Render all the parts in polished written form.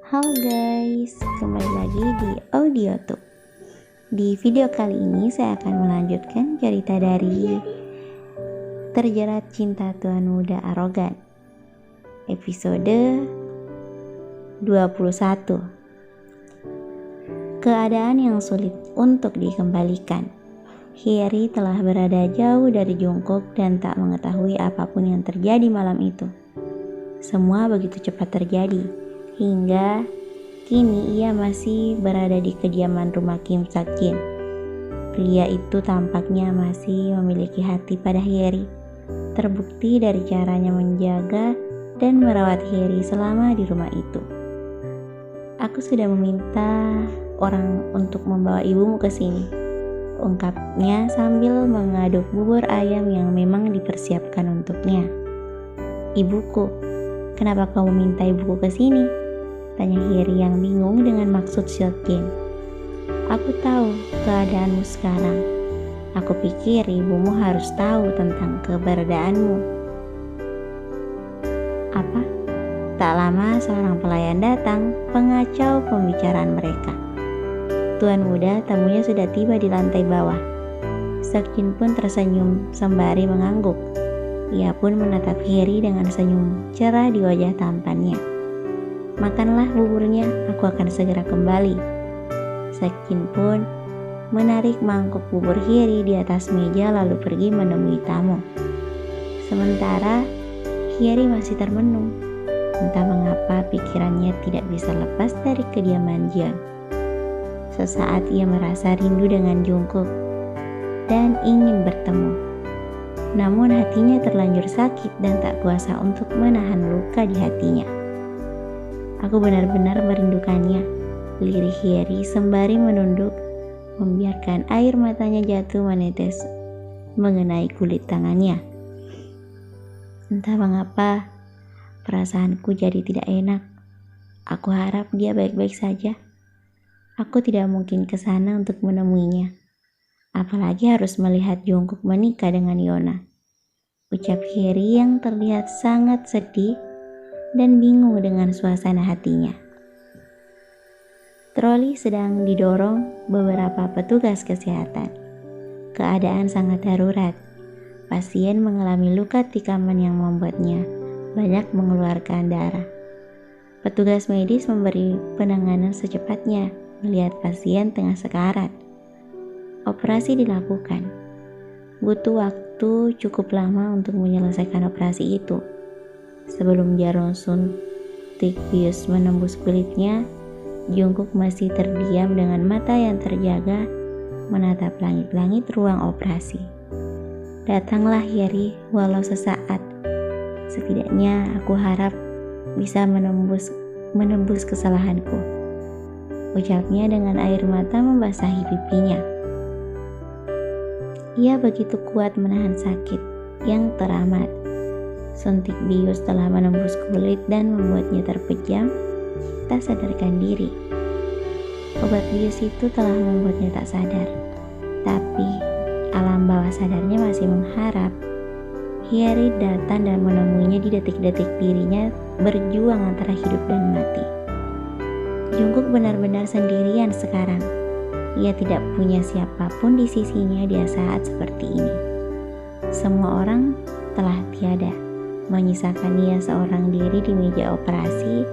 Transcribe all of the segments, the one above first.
Halo guys, kembali lagi di AudioTube. Di video kali ini saya akan melanjutkan cerita dari Terjerat Cinta Tuan Muda Arogan, episode 21. Keadaan yang sulit untuk dikembalikan. Hyeri telah berada jauh dari Jungkook dan tak mengetahui apapun yang terjadi malam itu. Semua begitu cepat terjadi, hingga kini ia masih berada di kediaman rumah Kim Sak-jin. Pria itu tampaknya masih memiliki hati pada Hyeri. Terbukti dari caranya menjaga dan merawat Hyeri selama di rumah itu. Aku sudah meminta orang untuk membawa ibumu ke sini, ungkapnya sambil mengaduk bubur ayam yang memang dipersiapkan untuknya. Ibuku, kenapa kamu minta ibuku ke sini? Tanya Hyeri yang bingung dengan maksud Seokjin. Aku tahu keadaanmu sekarang. Aku pikir ibumu harus tahu tentang keberadaanmu. Apa? Tak lama seorang pelayan datang, pengacau pembicaraan mereka. Tuan muda, tamunya sudah tiba di lantai bawah. Seokjin pun tersenyum sembari mengangguk. Ia pun menatap Hyeri dengan senyum cerah di wajah tampannya. Makanlah buburnya, aku akan segera kembali. Seokjin pun menarik mangkuk bubur Hyeri di atas meja lalu pergi menemui tamu. Sementara Hyeri masih termenung. Entah mengapa pikirannya tidak bisa lepas dari kediaman Jeon. Sesaat ia merasa rindu dengan Jungkook dan ingin bertemu. Namun hatinya terlanjur sakit dan tak kuasa untuk menahan luka di hatinya. Aku benar-benar merindukannya, lirih Hyeri sembari menunduk, membiarkan air matanya jatuh menetes mengenai kulit tangannya. Entah mengapa, perasaanku jadi tidak enak. Aku harap dia baik-baik saja. Aku tidak mungkin ke sana untuk menemuinya. Apalagi harus melihat Jungkook menikah dengan Yona. Ucap Hyeri yang terlihat sangat sedih dan bingung dengan suasana hatinya. Troli sedang didorong beberapa petugas kesehatan. Keadaan sangat darurat. Pasien mengalami luka tikaman yang membuatnya banyak mengeluarkan darah. Petugas medis memberi penanganan secepatnya melihat pasien tengah sekarat. Operasi dilakukan. Butuh waktu cukup lama untuk menyelesaikan operasi itu. Sebelum jarum suntik bius menembus kulitnya, Jungkook masih terdiam dengan mata yang terjaga menatap langit-langit ruang operasi. Datanglah Hyeri walau sesaat. Setidaknya aku harap bisa menembus kesalahanku. Ucapnya dengan air mata membasahi pipinya. Ia begitu kuat menahan sakit yang teramat. Suntik bius telah menembus kulit dan membuatnya terpejam, tak sadarkan diri. Obat bius itu telah membuatnya tak sadar. Tapi alam bawah sadarnya masih mengharap. Hyeri datang dan menemuinya di detik-detik dirinya berjuang antara hidup dan mati. Jungkook benar-benar sendirian sekarang. Ia tidak punya siapapun di sisinya di saat seperti ini. Semua orang telah tiada, menyisakan ia seorang diri di meja operasi.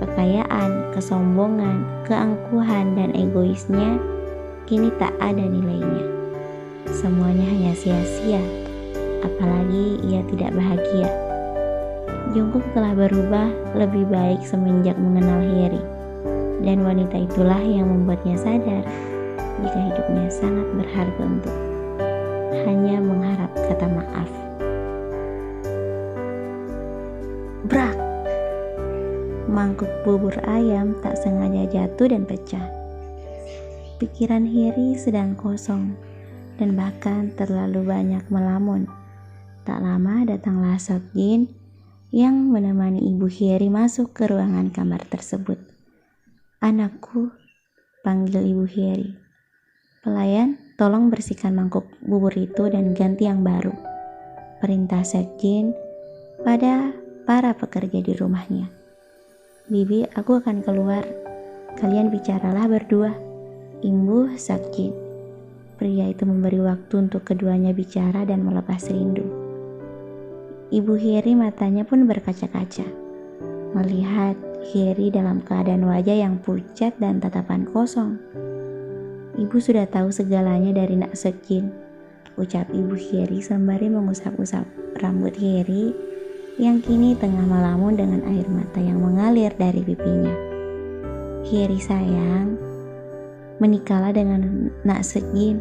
Kekayaan, kesombongan, keangkuhan, dan egoisnya kini tak ada nilainya. Semuanya hanya sia-sia, apalagi ia tidak bahagia. Jungkook telah berubah lebih baik semenjak mengenal Hyeri, dan wanita itulah yang membuatnya sadar jika hidupnya sangat berharga untuk hanya mengharap kata maaf. Brak! Mangkuk bubur ayam tak sengaja jatuh dan pecah. Pikiran Hyeri sedang kosong dan bahkan terlalu banyak melamun. Tak lama datanglah Seokjin yang menemani ibu Hyeri masuk ke ruangan kamar tersebut. Anakku, panggil ibu Hyeri. Pelayan, tolong bersihkan mangkuk bubur itu dan ganti yang baru. Perintah Seokjin pada para pekerja di rumahnya. "Bibi, aku akan keluar. Kalian bicaralah berdua," imbuh Sekjin. Pria itu memberi waktu untuk keduanya bicara dan melepas rindu. Ibu Heri matanya pun berkaca-kaca, melihat Heri dalam keadaan wajah yang pucat dan tatapan kosong. "Ibu sudah tahu segalanya dari Nak Sekjin," ucap Ibu Heri sembari mengusap-usap rambut Heri yang kini tengah melamun dengan air mata yang mengalir dari pipinya. "Heri sayang, menikahlah dengan Nak Sekjin,"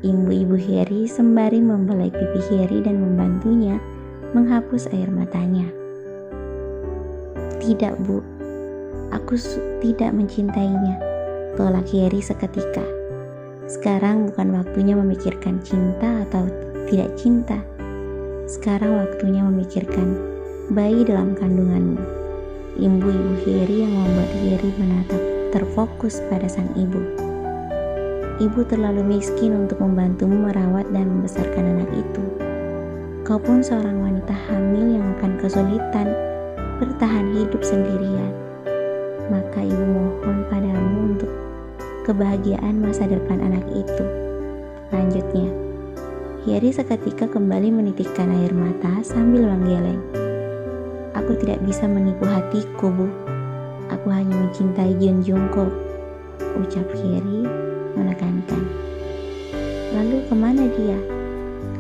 imbuh Ibu Heri sembari membelai pipi Heri dan membantunya menghapus air matanya. "Tidak, Bu, aku tidak mencintainya," tolak Heri seketika. "Sekarang bukan waktunya memikirkan cinta atau tidak cinta. Sekarang waktunya memikirkan bayi dalam kandunganmu," imbuh Ibu Heri yang membuat Heri menatap terfokus pada sang ibu. "Ibu terlalu miskin untuk membantumu merawat dan membesarkan anak itu. Kau pun seorang wanita hamil yang akan kesulitan bertahan hidup sendirian. Maka ibu mohon padamu untuk kebahagiaan masa depan anak itu," lanjutnya. Heri seketika kembali menitikkan air mata sambil menggeleng. "Aku tidak bisa menipu hatiku, Bu. Aku hanya mencintai Jun Jungkook," ucap Heri menekankan. "Lalu kemana dia?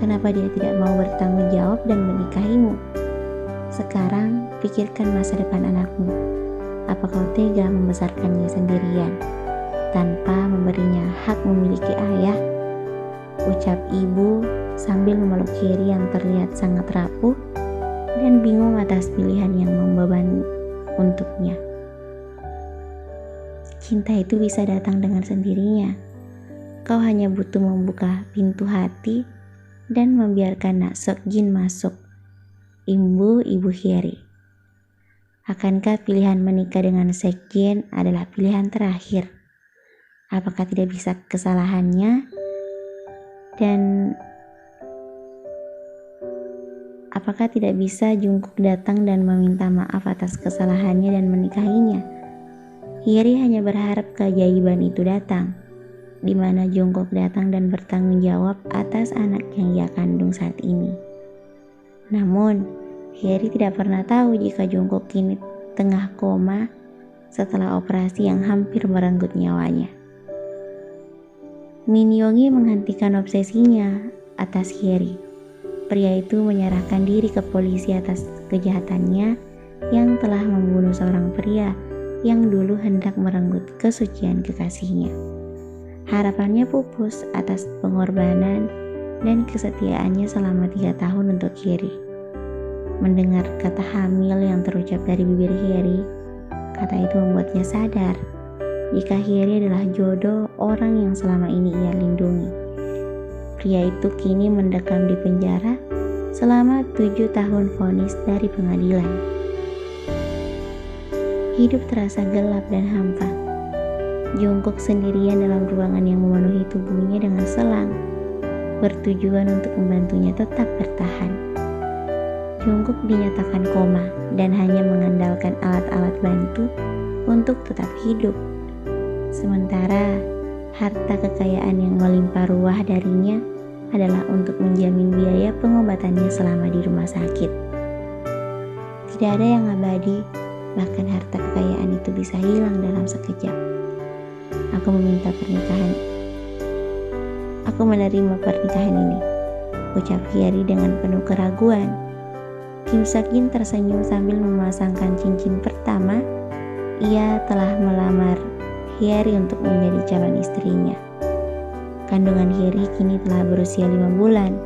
Kenapa dia tidak mau bertanggung jawab dan menikahimu? Sekarang pikirkan masa depan anakmu. Apa kau tega membesarkannya sendirian tanpa memberinya hak memiliki ayah?" ucap ibu sambil memeluk Heri yang terlihat sangat rapuh dan bingung atas pilihan yang membebani untuknya. "Cinta itu bisa datang dengan sendirinya. Kau hanya butuh membuka pintu hati dan membiarkan Nak Sekjin masuk," imbuh Ibu Heri. Akankah pilihan menikah dengan Sekjin adalah pilihan terakhir? Apakah tidak bisa kesalahannya? Dan apakah tidak bisa Jungkook datang dan meminta maaf atas kesalahannya dan menikahinya? Heri hanya berharap keajaiban itu datang, di mana Jungkook datang dan bertanggung jawab atas anak yang ia kandung saat ini. Namun, Heri tidak pernah tahu jika Jungkook kini tengah koma setelah operasi yang hampir merenggut nyawanya. Min Yongi menghentikan obsesinya atas Heri. Pria itu menyerahkan diri ke polisi atas kejahatannya yang telah membunuh seorang pria yang dulu hendak merenggut kesucian kekasihnya. Harapannya pupus atas pengorbanan dan kesetiaannya selama 3 tahun untuk Heri. Mendengar kata hamil yang terucap dari bibir Heri, kata itu membuatnya sadar jika Heri adalah jodoh orang yang selama ini ia lindungi. Pria itu kini mendekam di penjara selama 7 tahun vonis dari pengadilan. Hidup terasa gelap dan hampa. Jungkook sendirian dalam ruangan yang memenuhi tubuhnya dengan selang, bertujuan untuk membantunya tetap bertahan. Jungkook dinyatakan koma dan hanya mengandalkan alat-alat bantu untuk tetap hidup. Sementara harta kekayaan yang melimpah ruah darinya adalah untuk menjamin biaya pengobatannya selama di rumah sakit. Tidak ada yang abadi, bahkan harta kekayaan itu bisa hilang dalam sekejap. Aku menerima pernikahan ini, ucap Heri dengan penuh keraguan. Kim Sekjin tersenyum sambil memasangkan cincin pertama. Ia telah melamar Heri untuk menjadi calon istrinya. Kandungan Heri kini telah berusia 5 bulan.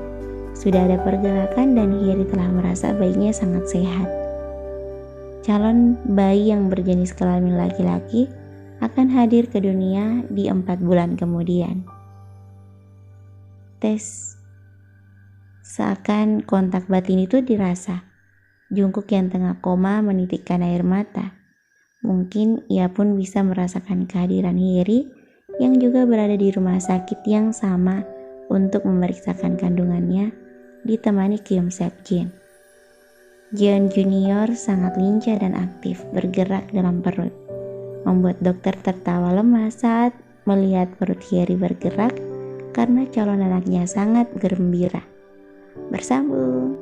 Sudah ada pergerakan dan Heri telah merasa bayinya sangat sehat. Calon bayi yang berjenis kelamin laki-laki akan hadir ke dunia di 4 bulan kemudian. Tes. Seakan kontak batin itu dirasa. Jungkook yang tengah koma menitikkan air mata. Mungkin ia pun bisa merasakan kehadiran Heri yang juga berada di rumah sakit yang sama untuk memeriksakan kandungannya, ditemani Kim Sekjin. Jeon Junior sangat lincah dan aktif bergerak dalam perut, membuat dokter tertawa lemas saat melihat perut Hyeri bergerak karena calon anaknya sangat gembira. Bersambung.